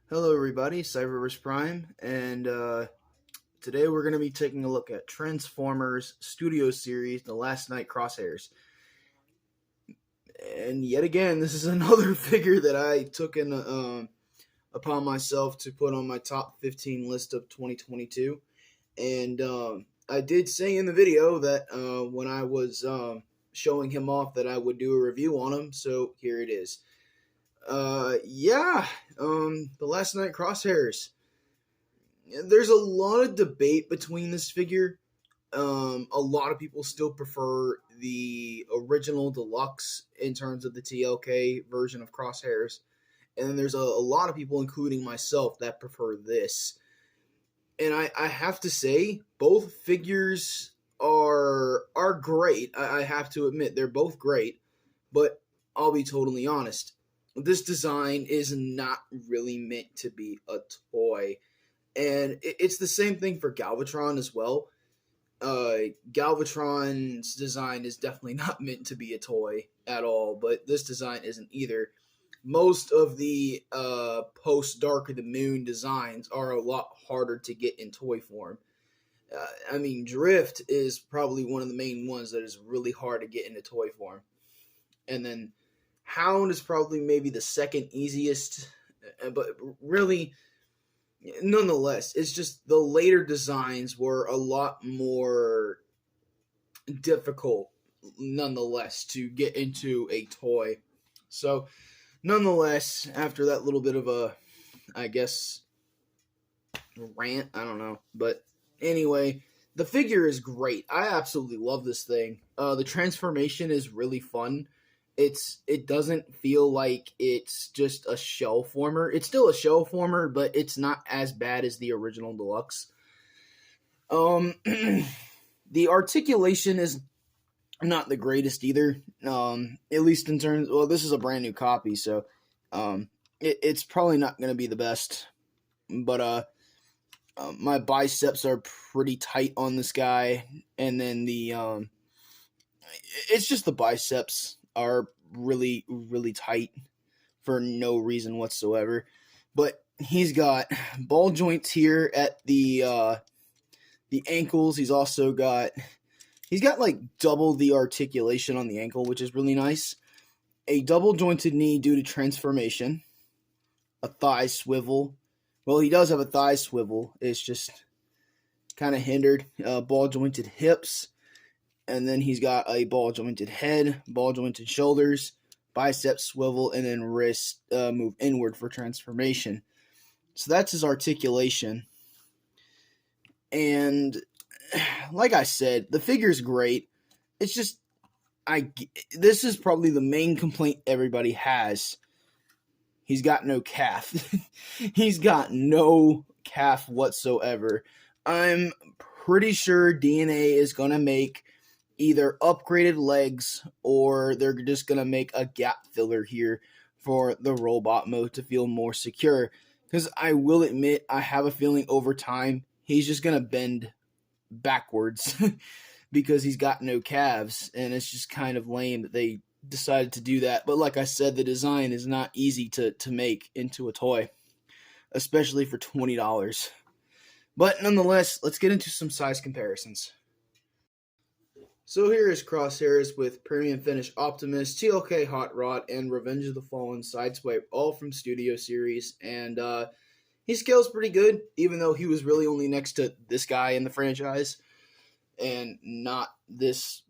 Hello, everybody. Cyberverse Prime, and today we're going to be taking a look at Transformers Studio Series: The Last Night Crosshairs. And yet again, this is another figure that I took upon myself to put on my top 15 list of 2022. And I did say in the video that when I was showing him off that I would do a review on him. So here it is. The Last Night Crosshairs. There's a lot of debate between this figure. A lot of people still prefer the original deluxe in terms of the TLK version of Crosshairs, and then there's a lot of people, including myself, that prefer this. And I have to say, both figures are great. I have to admit, they're both great, but I'll be totally honest. This design is not really meant to be a toy. And it's the same thing for Galvatron as well. Galvatron's design is definitely not meant to be a toy at all, but this design isn't either. Most of the post Dark of the Moon designs are a lot harder to get in toy form. Drift is probably one of the main ones that is really hard to get into toy form. And then Hound is probably maybe the second easiest, but really, nonetheless, it's just the later designs were a lot more difficult, nonetheless, to get into a toy. So, nonetheless, after that little bit of a, I guess, rant, I don't know, but anyway, the figure is great. I absolutely love this thing. The transformation is really fun. It doesn't feel like it's just a shell former. It's still a shell former, but it's not as bad as the original deluxe. The articulation is not the greatest either. At least in terms, well, this is a brand new copy, so it's probably not going to be the best. But my biceps are pretty tight on this guy, and then it's just the biceps are really, really tight for no reason whatsoever. But he's got ball joints here at the ankles. He's got like double the articulation on the ankle, which is really nice. A double jointed knee due to transformation. A thigh swivel. Well, he does have a thigh swivel. It's just kind of hindered. Ball jointed hips. And then he's got a ball-jointed head, ball-jointed shoulders, bicep swivel, and then wrist move inward for transformation. So that's his articulation. And like I said, the figure's great. It's just, this is probably the main complaint everybody has. He's got no calf. He's got no calf whatsoever. I'm pretty sure DNA is going to make either upgraded legs or they're just going to make a gap filler here for the robot mode to feel more secure. Because I will admit, I have a feeling over time, he's just going to bend backwards because he's got no calves. And it's just kind of lame that they decided to do that. But like I said, the design is not easy to make into a toy, especially for $20. But nonetheless, let's get into some size comparisons. So here is Crosshairs with Premium Finish Optimus, TLK Hot Rod, and Revenge of the Fallen Sideswipe, all from Studio Series. And he scales pretty good, even though he was really only next to this guy in the franchise, and not this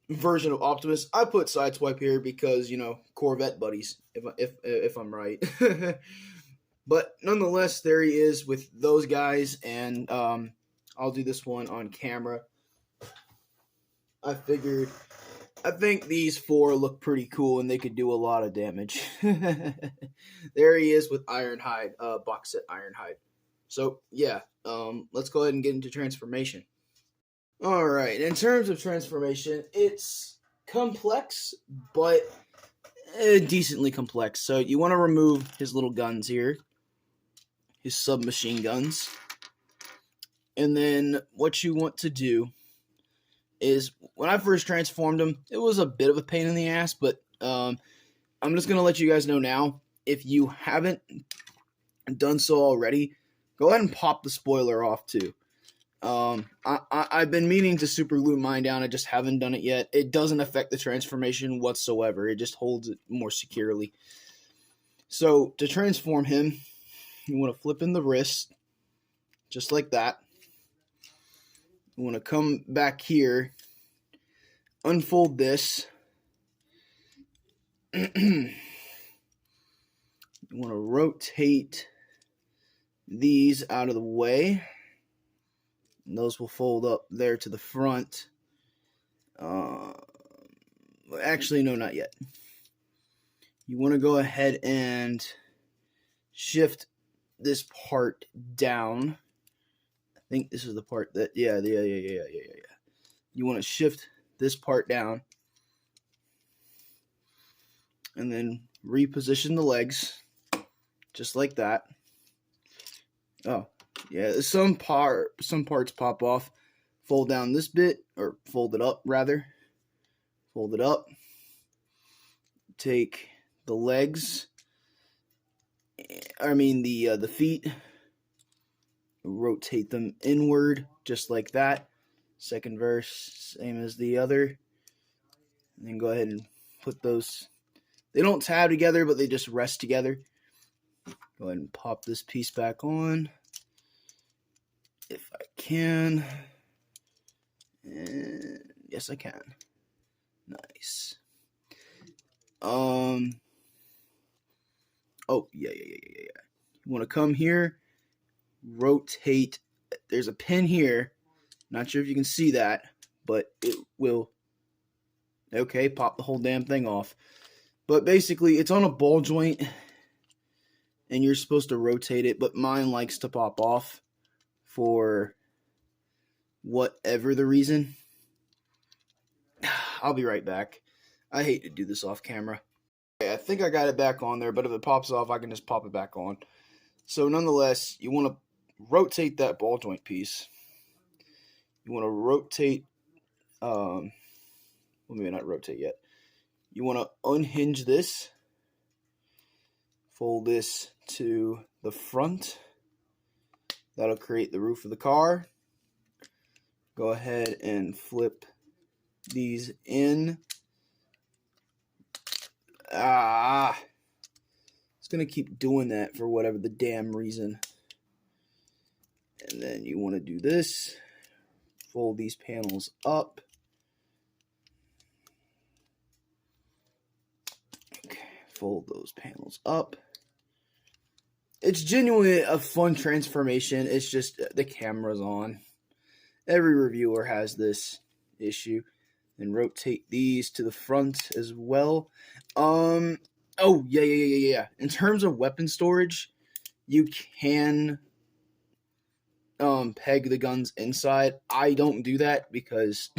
version of Optimus. I put Sideswipe here because, Corvette buddies, if I'm right. But nonetheless, there he is with those guys, and I'll do this one on camera. I think these four look pretty cool and they could do a lot of damage. There he is with Ironhide, box set Ironhide. So, yeah, let's go ahead and get into transformation. Alright, in terms of transformation, it's complex, but decently complex. So, you want to remove his little guns here, his submachine guns. And then what you want to do is, when I first transformed him, it was a bit of a pain in the ass, but I'm just going to let you guys know now, if you haven't done so already, go ahead and pop the spoiler off too. I've been meaning to super glue mine down. I just haven't done it yet. It doesn't affect the transformation whatsoever. It just holds it more securely. So to transform him, you want to flip in the wrist, just like that. You want to come back here, unfold this. You want to rotate these out of the way. And those will fold up there to the front. Actually, no, not yet. You want to go ahead and shift this part down. I think this is the part that, yeah. You want to shift this part down. And then reposition the legs. Just like that. Oh, yeah, some parts pop off. Fold down this bit, or fold it up, rather. Fold it up. Take the legs, the feet, rotate them inward, just like that. Second verse, same as the other. And then go ahead and put those. They don't tab together, but they just rest together. Go ahead and pop this piece back on, if I can. And yes, I can. Nice. Oh, yeah. You want to come here, rotate. There's a pin here. Not sure if you can see that, but it will. Okay, pop the whole damn thing off. But basically, it's on a ball joint, and you're supposed to rotate it, but mine likes to pop off for whatever the reason. I'll be right back. I hate to do this off camera. Okay, I think I got it back on there, but if it pops off, I can just pop it back on. So nonetheless, you want to rotate that ball joint piece. You want to rotate, well, maybe not rotate yet. You want to unhinge this, fold this to the front. That'll create the roof of the car. Go ahead and flip these in. It's going to keep doing that for whatever the damn reason. And then you want to do this. Fold these panels up. Okay, fold those panels up. It's genuinely a fun transformation. It's just the camera's on. Every reviewer has this issue. And rotate these to the front as well. Oh, yeah. In terms of weapon storage, you can peg the guns inside. I don't do that because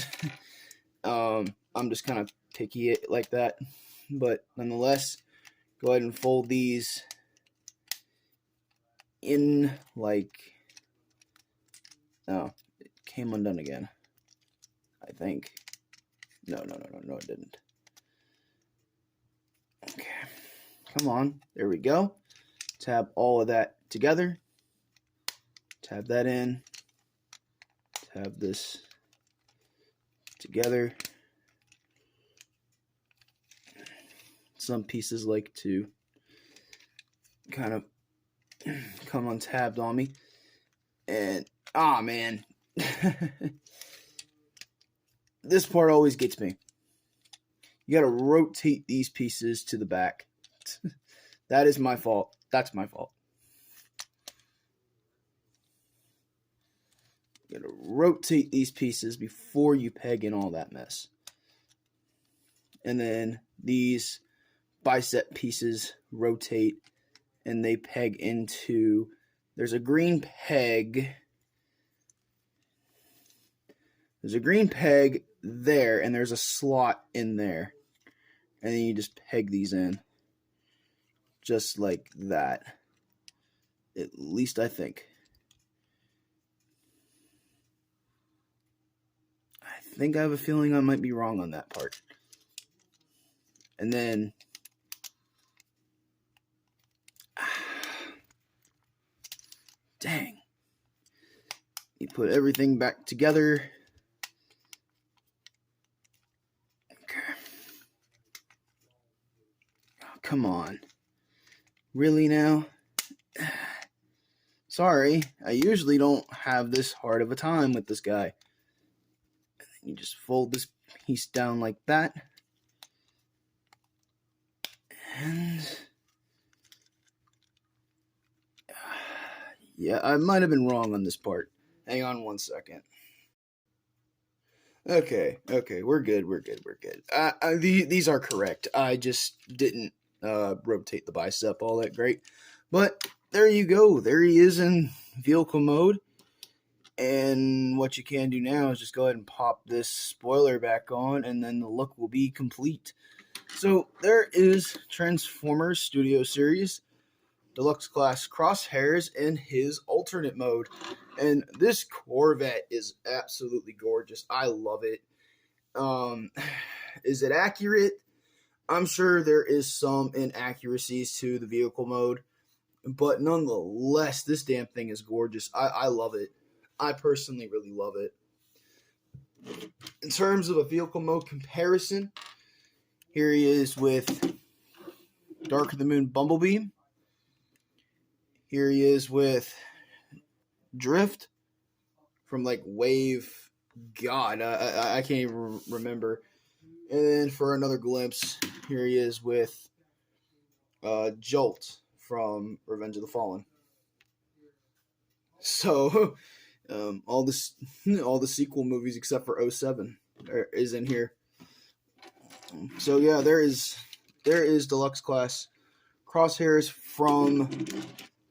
I'm just kind of picky like that. But nonetheless, go ahead and fold these in like... Oh, it came undone again, I think. No, it didn't. Okay, come on, there we go. Tab all of that together. Tab that in. Tab this together. Some pieces like to kind of come untabbed on me. And, man. This part always gets me. You gotta rotate these pieces to the back. That is my fault. That's my fault. You gotta rotate these pieces before you peg in all that mess. And then these bicep pieces rotate and they peg into... There's a green peg. There's a green peg there, and there's a slot in there. And then you just peg these in. Just like that. At least I think. I think I have a feeling I might be wrong on that part. And then... Dang. You put everything back together. Okay. Oh, come on. Really now? Sorry, I usually don't have this hard of a time with this guy. You just fold this piece down like that. And yeah, I might have been wrong on this part. Hang on one second. Okay, we're good. These are correct. I just didn't rotate the bicep all that great. But there you go. There he is in vehicle mode. And what you can do now is just go ahead and pop this spoiler back on, and then the look will be complete. So there is Transformers Studio Series Deluxe Class Crosshairs in his alternate mode. And this Corvette is absolutely gorgeous. I love it. Is it accurate? I'm sure there is some inaccuracies to the vehicle mode, but nonetheless, this damn thing is gorgeous. I love it. I personally really love it. In terms of a vehicle mode comparison, here he is with Dark of the Moon Bumblebee. Here he is with Drift from like Wave. God, I can't even remember. And then for another glimpse, here he is with Jolt from Revenge of the Fallen. So all the sequel movies except for 07 is in here. So yeah, there is Deluxe Class Crosshairs from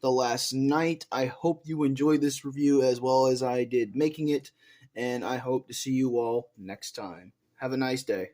the last night. I hope you enjoyed this review as well as I did making it, and I hope to see you all next time. Have a nice day.